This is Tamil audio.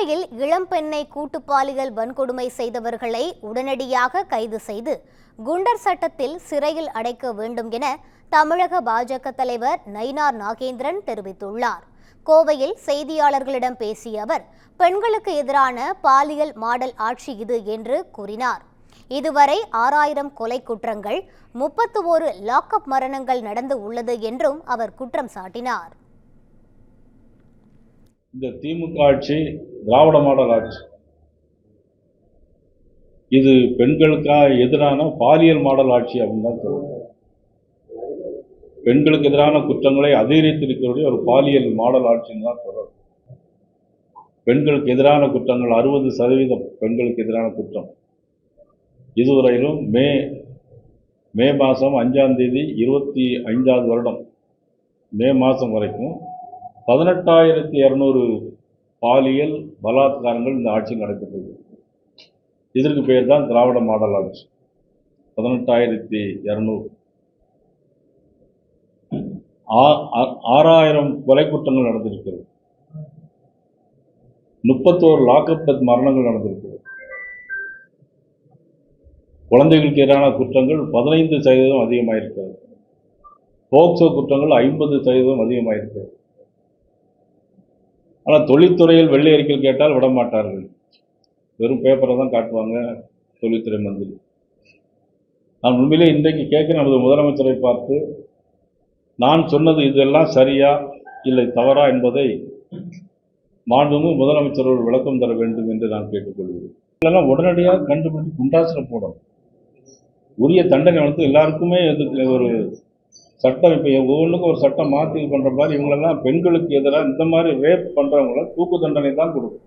கோவையில் இளம்பெண்ணை கூட்டுப்பாலியல் வன்கொடுமை செய்தவர்களை உடனடியாக கைது செய்து குண்டர் சட்டத்தில் சிறையில் அடைக்க வேண்டும் என தமிழக பாஜக தலைவர் நயினார் நாகேந்திரன் தெரிவித்துள்ளார். கோவையில் செய்தியாளர்களிடம் பேசிய அவர், பெண்களுக்கு எதிரான பாலியல் மாடல் ஆட்சி இது என்று கூறினார். இதுவரை 6000 கொலை குற்றங்கள், 31 லாக்அப் மரணங்கள் நடந்து உள்ளது என்றும் அவர் குற்றம் சாட்டினார். இந்த திமுக ஆட்சி திராவிட மாடல் ஆட்சி. இது பெண்களுக்காக எதிரான பாலியல் மாடல் ஆட்சி அப்படின்னு தான் சொல்லுவாங்க. பெண்களுக்கு எதிரான குற்றங்களை அதிகரித்திருக்கக்கூடிய ஒரு பாலியல் மாடல் ஆட்சின்னு தான் சொல்றோம். பெண்களுக்கு எதிரான குற்றங்கள் 60% பெண்களுக்கு எதிரான குற்றம். இதுவரையிலும் மே மாதம் 5ஆம் தேதி 25வது வருடம் மே மாதம் வரைக்கும் 18,200 பாலியல் பலாத்காரங்கள் இந்த ஆட்சியில் நடைபெற்றது. இதற்கு பேர் தான் திராவிட மாடல் ஆட்சி. 18,200. 6000 கொலை குற்றங்கள் நடந்திருக்கிறது. 31 லாக்அப் டெத் மரணங்கள் நடந்திருக்கிறது. குழந்தைகளுக்கு எதிரான குற்றங்கள் 15% அதிகமாயிருக்கிறது. போக்சோ குற்றங்கள் 50% அதிகமாயிருக்கிறது. ஆனால் தொழில்துறையில் வெள்ளை அறிக்கையில் கேட்டால் விட மாட்டார்கள். வெறும் பேப்பரை தான் காட்டுவாங்க தொழில்துறை மந்திரி. நான் உண்மையிலே இன்றைக்கு கேட்க நமது முதலமைச்சரை பார்த்து, நான் சொன்னது இதெல்லாம் சரியா இல்லை தவறா என்பதை மாண்புமிகு முதலமைச்சர் ஒரு விளக்கம் தர வேண்டும் என்று நான் கேட்டுக்கொள்கிறேன். இதெல்லாம் உடனடியாக கண்டுபிடித்து குண்டாசில் போடணும். உரிய தண்டனை வந்து எல்லாருக்குமே ஒரு சட்டம், இப்போ ஒவ்வொன்றுக்கும் ஒரு சட்டம் மாற்றி பண்ணுற மாதிரி இவங்களெல்லாம் பெண்களுக்கு எதிராக இந்த மாதிரி ரேப் பண்ணுறவங்கள தூக்கு தண்டனை தான் கொடுக்கும்.